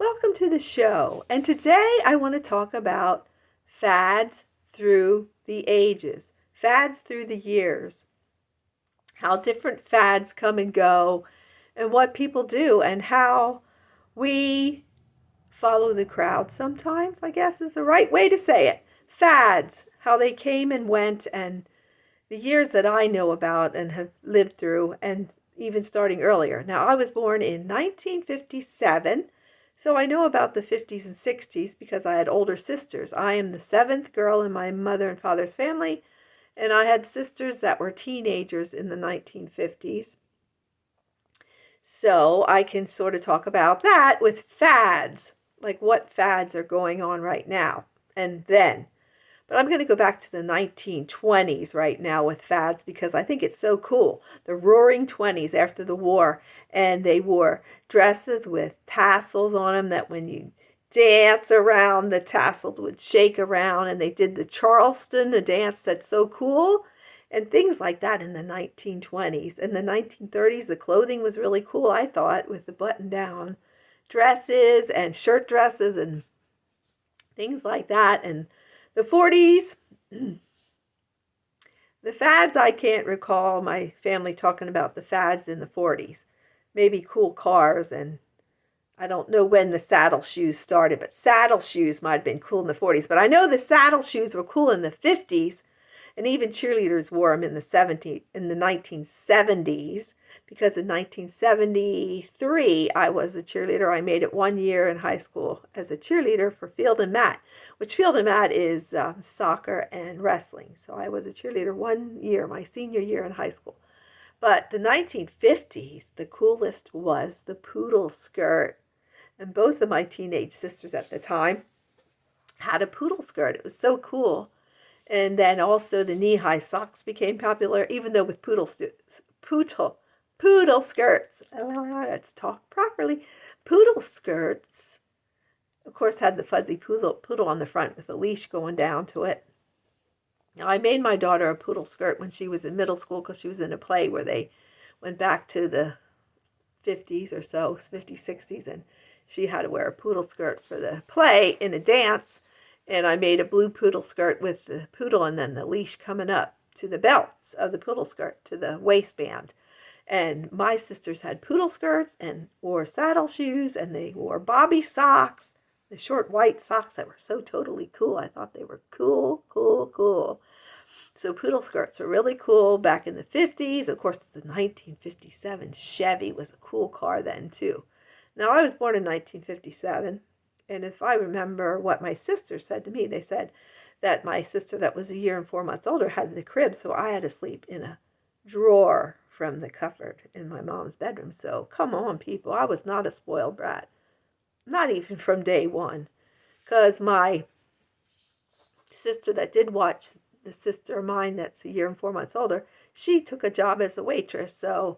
Welcome to the show. And today I want to talk about fads through the ages, fads through the years, how different fads come and go, and what people do, and how we follow the crowd sometimes, I guess is the right way to say it. Fads, how they came and went, and the years that I know about and have lived through, and even starting earlier. Now, I was born in 1957, so I know about the 50s and 60s because I had older sisters. I am the seventh girl in my mother and father's family, and I had sisters that were teenagers in the 1950s. So I can sort of talk about that with fads, like what fads are going on right now and then. But I'm going to go back to the 1920s right now with fads because I think it's so cool. The roaring 20s after the war, and they wore dresses with tassels on them that when you dance around, the tassels would shake around, and they did the Charleston, a dance that's so cool, and things like that in the 1920s. In the 1930s, the clothing was really cool, I thought, with the button-down dresses and shirt dresses and things like that. And the 40s, the fads, I can't recall my family talking about the fads in the 40s. Maybe cool cars, and I don't know when the saddle shoes started, but saddle shoes might have been cool in the 40s. But I know the saddle shoes were cool in the 50s, and even cheerleaders wore them in the 1970s, because in 1973 I was a cheerleader. I made it 1 year in high school as a cheerleader for Field and Mat, which Field and Mat is soccer and wrestling. So I was a cheerleader 1 year, my senior year in high school. But the 1950s, the coolest was the poodle skirt. And both of my teenage sisters at the time had a poodle skirt. It was so cool. And then also the knee-high socks became popular, even though with poodle skirts. Let's talk properly. Poodle skirts, of course, had the fuzzy poodle on the front with a leash going down to it. Now, I made my daughter a poodle skirt when she was in middle school because she was in a play where they went back to the 50s or so, 50s, 60s, and she had to wear a poodle skirt for the play in a dance. And I made a blue poodle skirt with the poodle and then the leash coming up to the belts of the poodle skirt, to the waistband. And my sisters had poodle skirts and wore saddle shoes, and they wore bobby socks, the short white socks that were so totally cool. I thought they were cool, cool, cool. So poodle skirts were really cool back in the 50s. Of course, the 1957 Chevy was a cool car then, too. Now, I was born in 1957. And if I remember what my sister said to me, they said that my sister that was 1 year and 4 months older had the crib, so I had to sleep in a drawer from the cupboard in my mom's bedroom. So come on, people, I was not a spoiled brat, not even from day one, because my sister that did watch, the sister of mine that's 1 year and 4 months older, she took a job as a waitress, so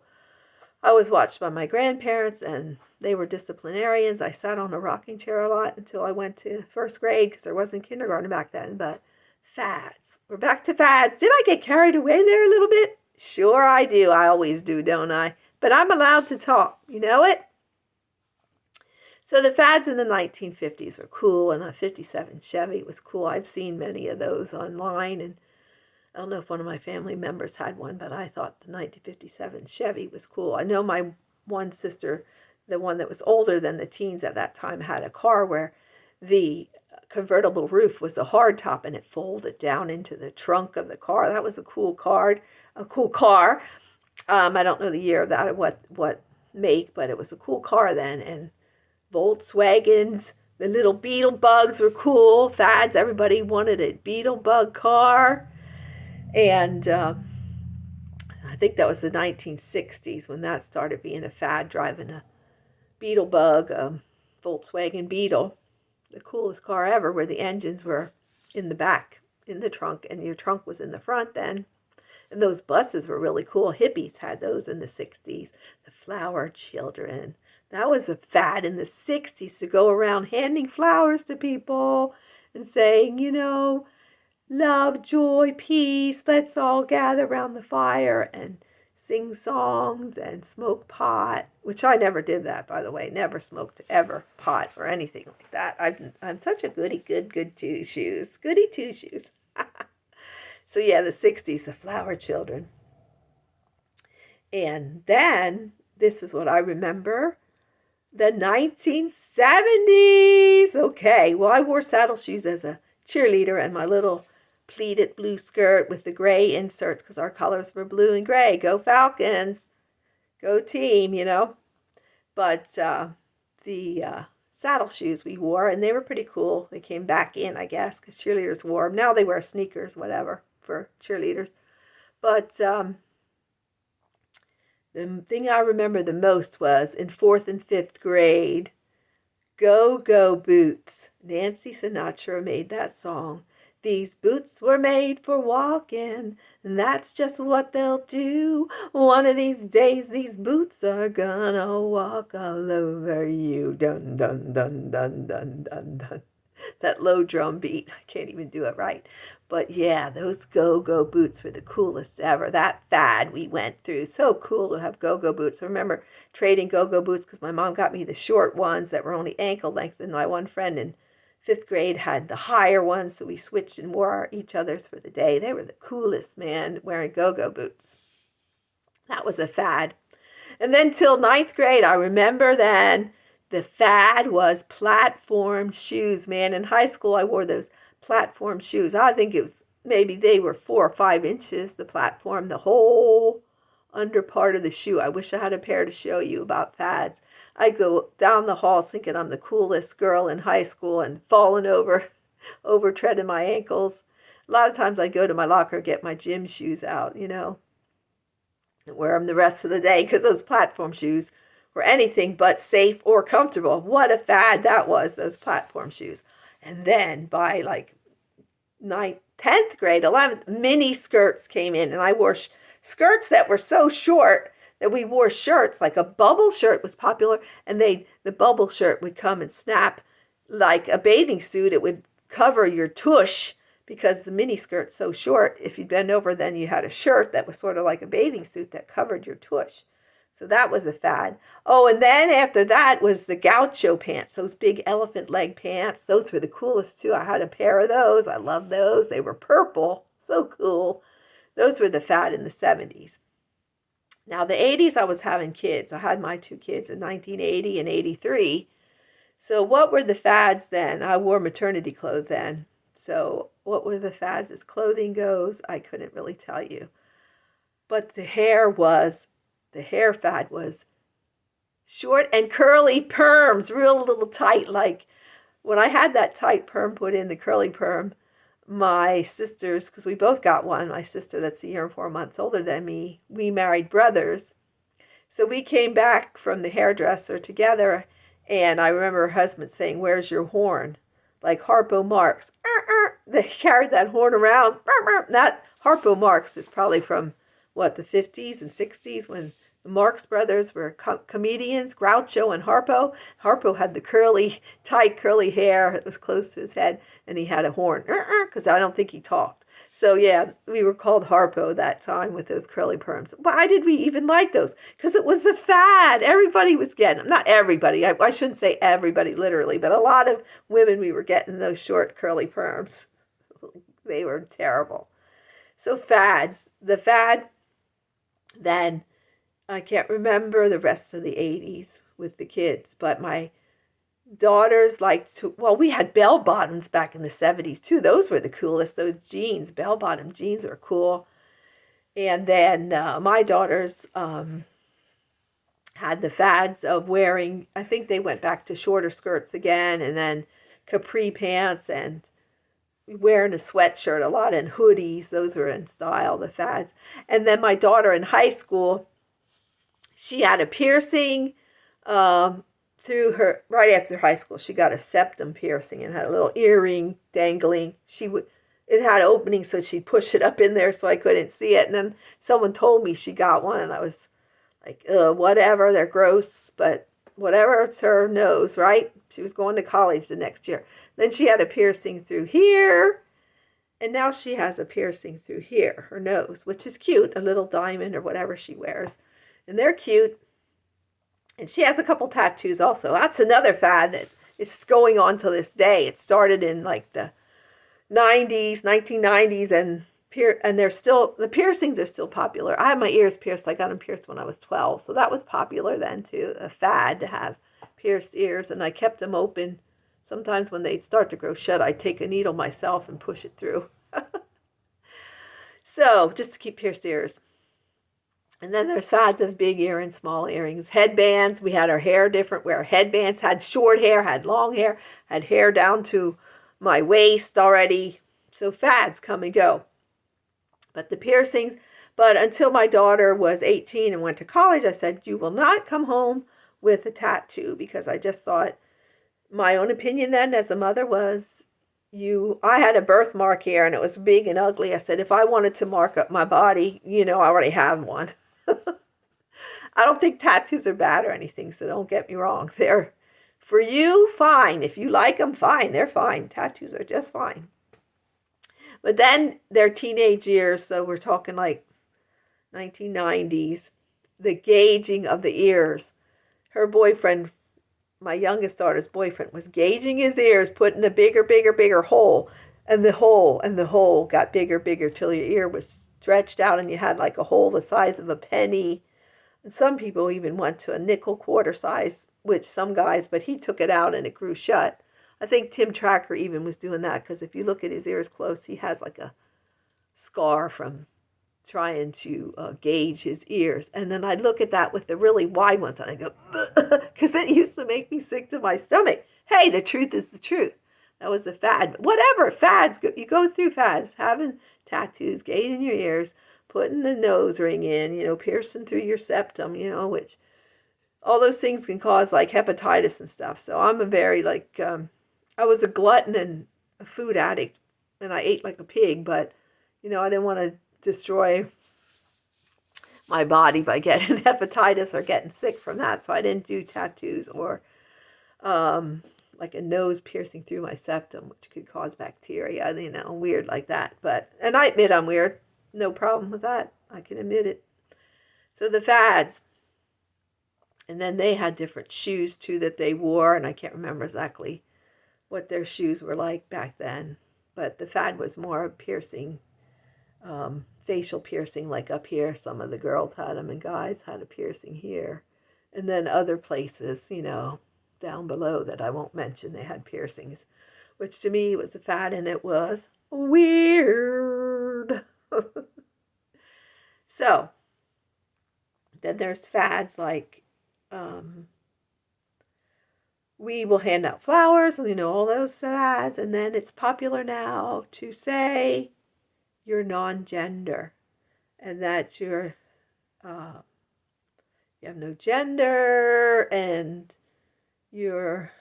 I was watched by my grandparents, and they were disciplinarians. I sat on a rocking chair a lot until I went to first grade because there wasn't kindergarten back then. But fads. We're back to fads. Did I get carried away there a little bit? Sure I do. I always do, don't I? But I'm allowed to talk. You know it? So the fads in the 1950s were cool, and a 57 Chevy was cool. I've seen many of those online, and I don't know if one of my family members had one, but I thought the 1957 Chevy was cool. I know my one sister, the one that was older than the teens at that time, had a car where the convertible roof was a hardtop and it folded down into the trunk of the car. That was a cool car. I don't know the year of that or what make, but it was a cool car then. And Volkswagens, the little Beetle Bugs were cool. Fads, everybody wanted a Beetle Bug car. And I think that was the 1960s when that started being a fad, driving a Beetle Bug, Volkswagen Beetle, the coolest car ever, where the engines were in the back, in the trunk, and your trunk was in the front then. And those buses were really cool. Hippies had those in the 60s. The flower children. That was a fad in the 60s to go around handing flowers to people and saying, love, joy, peace, let's all gather around the fire and sing songs and smoke pot, which I never did that, by the way. Never smoked ever pot or anything like that. I'm such a good two shoes. Goody two shoes. So yeah, the 60s, the Flower Children. And then, this is what I remember, the 1970s. Okay, well, I wore saddle shoes as a cheerleader and my little pleated blue skirt with the gray inserts because our colors were blue and gray. Go Falcons. Go team, you know. But the saddle shoes we wore, and they were pretty cool. They came back in, I guess, because cheerleaders wore them. Now they wear sneakers, whatever, for cheerleaders. But the thing I remember the most was in 4th and 5th grade, Go Go Boots. Nancy Sinatra made that song. These boots were made for walking, and that's just what they'll do. One of these days, these boots are gonna walk all over you. Dun, dun, dun, dun, dun, dun, dun. That low drum beat. I can't even do it right. But yeah, those go-go boots were the coolest ever. That fad we went through. So cool to have go-go boots. I remember trading go-go boots because my mom got me the short ones that were only ankle length, and my one friend in 5th grade had the higher ones, so we switched and wore each other's for the day. They were the coolest, man, wearing go-go boots. That was a fad. And then till 9th grade, I remember then, the fad was platform shoes, man. In high school, I wore those platform shoes. I think it was, maybe they were 4 or 5 inches, the platform, the whole under part of the shoe. I wish I had a pair to show you about fads. I go down the hall thinking I'm the coolest girl in high school and falling over treading my ankles. A lot of times I go to my locker, get my gym shoes out, you know, and wear them the rest of the day because those platform shoes were anything but safe or comfortable. What a fad that was, those platform shoes. And then by like 9th, 10th grade, 11th, mini skirts came in, and I wore skirts that were so short that we wore shirts, like a bubble shirt was popular, and the bubble shirt would come and snap like a bathing suit. It would cover your tush because the mini skirt's so short. If you bend over, then you had a shirt that was sort of like a bathing suit that covered your tush. So that was a fad. Oh, and then after that was the gaucho pants, those big elephant leg pants. Those were the coolest too. I had a pair of those. I loved those. They were purple. So cool. Those were the fad in the 70s. Now, the 80s, I was having kids. I had my 2 kids in 1980 and 83. So what were the fads then? I wore maternity clothes then. So what were the fads as clothing goes? I couldn't really tell you. But the hair fad was short and curly perms, real little tight. Like when I had that tight perm put in, the curly perm, my sisters, because we both got one, my sister that's a year and 4 months older than me, we married brothers. So we came back from the hairdresser together, and I remember her husband saying, "Where's your horn?" Like Harpo Marx. They carried that horn around. That Harpo Marx is probably from, the 50s and 60s when the Marx brothers were comedians, Groucho and Harpo. Harpo had the tight curly hair. It was close to his head, and he had a horn, because I don't think he talked. So yeah, we were called Harpo that time with those curly perms. Why did we even like those? Because it was the fad. Everybody was getting them. Not everybody. I shouldn't say everybody literally, but a lot of women, we were getting those short curly perms. They were terrible. So fads. The fad then, I can't remember the rest of the 80s with the kids, but my daughters liked to, we had bell bottoms back in the 70s too. Those were the coolest, those jeans, bell bottom jeans were cool. And then my daughters had the fads of wearing, I think they went back to shorter skirts again, and then capri pants and wearing a sweatshirt a lot, and hoodies. Those were in style, the fads. And then my daughter in high school, she had a piercing through her, right after high school. She got a septum piercing and had a little earring dangling. It had openings, so she'd push it up in there so I couldn't see it. And then someone told me she got one, and I was like, whatever, they're gross, but whatever, it's her nose, right? She was going to college the next year. Then she had a piercing through here, And now she has a piercing through here, her nose, which is cute, a little diamond or whatever she wears. And they're cute. And she has a couple tattoos also. That's another fad that is going on to this day. It started in like the 90s, 1990s, and they're still, the piercings are still popular. I had my ears pierced. I got them pierced when I was 12. So that was popular then too, a fad to have pierced ears. And I kept them open. Sometimes when they'd start to grow shut, I'd take a needle myself and push it through. So just to keep pierced ears. And then there's fads of big ear and small earrings. Headbands, we had our hair different. Where headbands had short hair, had long hair, had hair down to my waist already. So fads come and go. But the piercings, but until my daughter was 18 and went to college, I said, you will not come home with a tattoo, because I just thought, my own opinion then as a mother was, I had a birthmark here and it was big and ugly. I said, if I wanted to mark up my body, I already have one. I don't think tattoos are bad or anything, so don't get me wrong. They're, for you, fine. If you like them, fine. They're fine. Tattoos are just fine. But then they're teenage years, so we're talking like 1990s. The gauging of the ears. Her boyfriend, my youngest daughter's boyfriend, was gauging his ears, putting a bigger hole. And the hole got bigger till your ear was stretched out and you had like a hole the size of a penny. And some people even went to a nickel quarter size, which some guys, but he took it out and it grew shut. I think Tim Tracker even was doing that, because if you look at his ears close, he has like a scar from trying to gauge his ears. And then I'd look at that with the really wide ones and I go, because it used to make me sick to my stomach. Hey, the truth is the truth. That was a fad. Whatever, fads, you go through fads, having tattoos, gauging your ears, putting a nose ring in, piercing through your septum, which all those things can cause like hepatitis and stuff. So I'm a very I was a glutton and a food addict, and I ate like a pig, but I didn't want to destroy my body by getting hepatitis or getting sick from that. So I didn't do tattoos or like a nose piercing through my septum, which could cause bacteria, weird like that. And I admit I'm weird. No problem with that. I can admit it. So the fads. And then they had different shoes too that they wore, and I can't remember exactly what their shoes were like back then. But the fad was more piercing, facial piercing, like up here. Some of the girls had them and guys had a piercing here. And then other places, down below that I won't mention, they had piercings, which to me was a fad, and it was weird. So then there's fads like we will hand out flowers, all those fads. And then it's popular now to say you're non-gender, and that you have no gender, and you're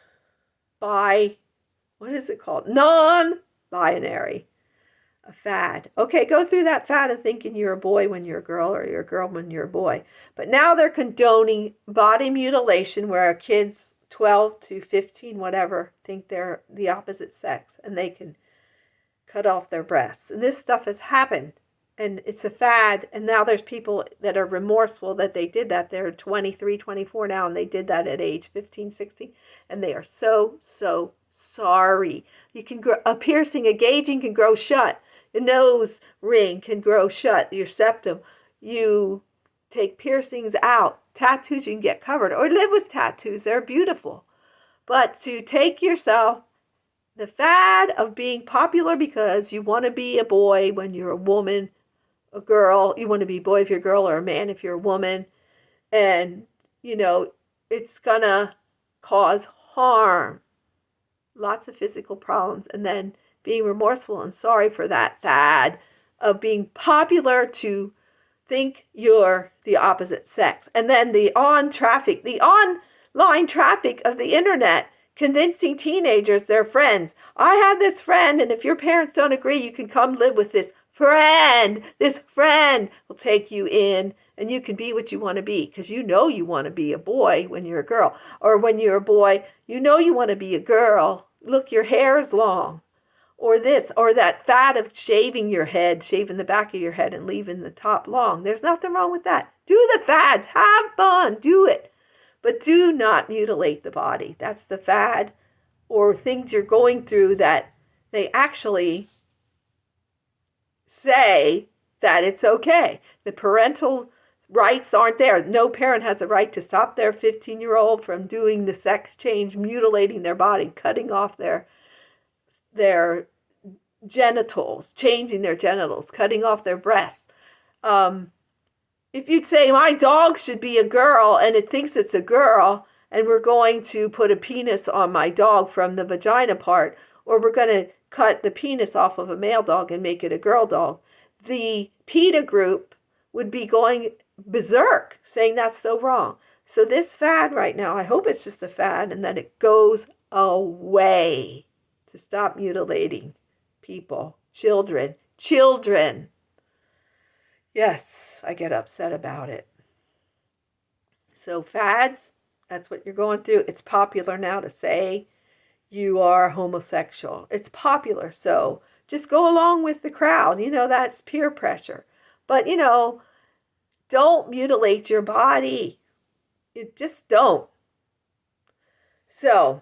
what is it called? Non-binary. A fad. Okay, go through that fad of thinking you're a boy when you're a girl, or you're a girl when you're a boy. But now they're condoning body mutilation, where kids 12 to 15, whatever, think they're the opposite sex, and they can cut off their breasts. And this stuff has happened, and it's a fad. And now there's people that are remorseful that they did that. They're 23, 24 now, and they did that at age 15, 16, and they are so sorry. You can grow a piercing, a gauging can grow shut. The nose ring can grow shut, your septum. You take piercings out. Tattoos you can get covered, or live with tattoos. They're beautiful. But to take yourself, the fad of being popular because you want to be a boy when you're a woman, a girl. You want to be a boy if you're a girl, or a man if you're a woman. And, it's going to cause harm. Lots of physical problems. And then being remorseful and sorry for that fad of being popular to think you're the opposite sex. And then the online traffic of the internet, convincing teenagers they're friends. I have this friend, and if your parents don't agree, you can come live with this friend. This friend will take you in, and you can be what you want to be, because you want to be a boy when you're a girl. Or when you're a boy, you want to be a girl. Look, your hair is long. or this, or that fad of shaving your head, shaving the back of your head and leaving the top long. There's nothing wrong with that. Do the fads, have fun, do it. But do not mutilate the body. That's the fad or things you're going through that they actually say that it's okay. The parental rights aren't there. No parent has a right to stop their 15-year-old from doing the sex change, mutilating their body, cutting off their genitals, changing their genitals, cutting off their breasts. If you'd say, my dog should be a girl and it thinks it's a girl, and we're going to put a penis on my dog from the vagina part, or we're going to cut the penis off of a male dog and make it a girl dog, the PETA group would be going berserk, saying that's so wrong. So this fad right now, I hope it's just a fad and that it goes away, to stop mutilating people, children. Yes, I get upset about it. So fads, that's what you're going through. It's popular now to say you are homosexual. It's popular, so just go along with the crowd. That's peer pressure. But, don't mutilate your body. Just don't. So,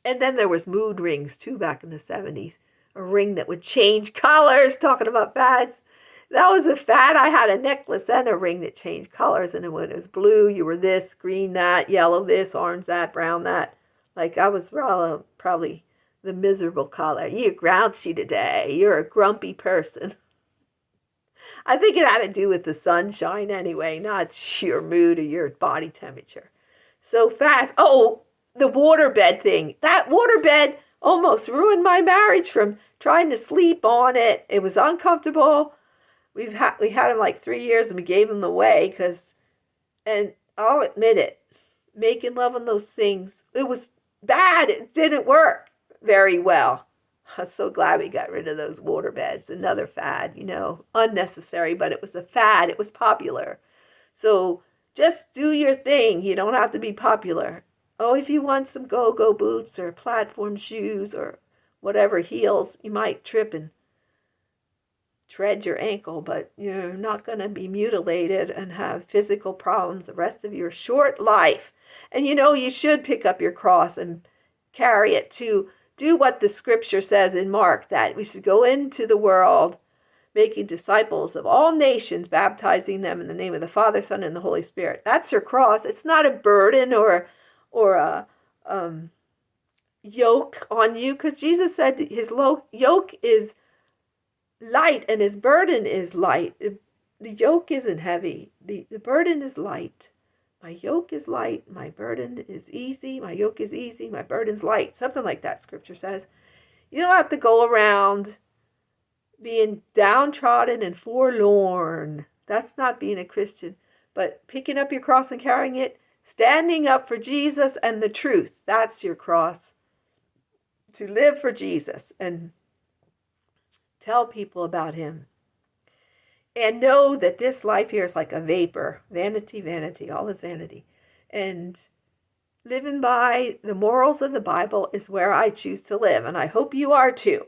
and then there was mood rings too back in the 70s. A ring that would change colors, talking about fads. That was a fad. I had a necklace and a ring that changed colors. And when it was blue, you were this, green that, yellow this, orange that, brown that. Like I was probably the miserable color. You're grouchy today. You're a grumpy person. I think it had to do with the sunshine anyway, not your mood or your body temperature. So fast. Oh, the waterbed thing. That waterbed almost ruined my marriage from trying to sleep on it. It was uncomfortable. We had him like 3 years and we gave him away and I'll admit it, making love on those things, it was bad. It didn't work very well. I'm so glad we got rid of those water beds. Another fad, unnecessary, but it was a fad. It was popular. So just do your thing. You don't have to be popular. Oh, if you want some go-go boots or platform shoes or whatever, heels, you might trip and tread your ankle, but you're not going to be mutilated and have physical problems the rest of your short life. And you should pick up your cross and carry it to do what the scripture says in Mark, that we should go into the world making disciples of all nations, baptizing them in the name of the Father, Son, and the Holy Spirit. That's your cross. It's not a burden or a yoke on you, because Jesus said his yoke is light and his burden is light. The yoke isn't heavy. The burden is light. My yoke is light. My burden is easy. My yoke is easy. My burden's light. Something like that, scripture says. You don't have to go around being downtrodden and forlorn. That's not being a Christian. But picking up your cross and carrying it, standing up for Jesus and the truth. That's your cross. To live for Jesus and tell people about him. And know that this life here is like a vapor. Vanity, vanity, all is vanity. And living by the morals of the Bible is where I choose to live. And I hope you are too.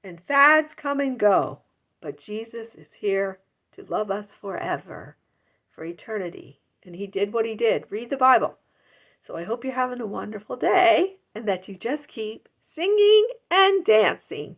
And fads come and go. But Jesus is here to love us forever, for eternity. And he did what he did. Read the Bible. So I hope you're having a wonderful day and that you just keep singing and dancing.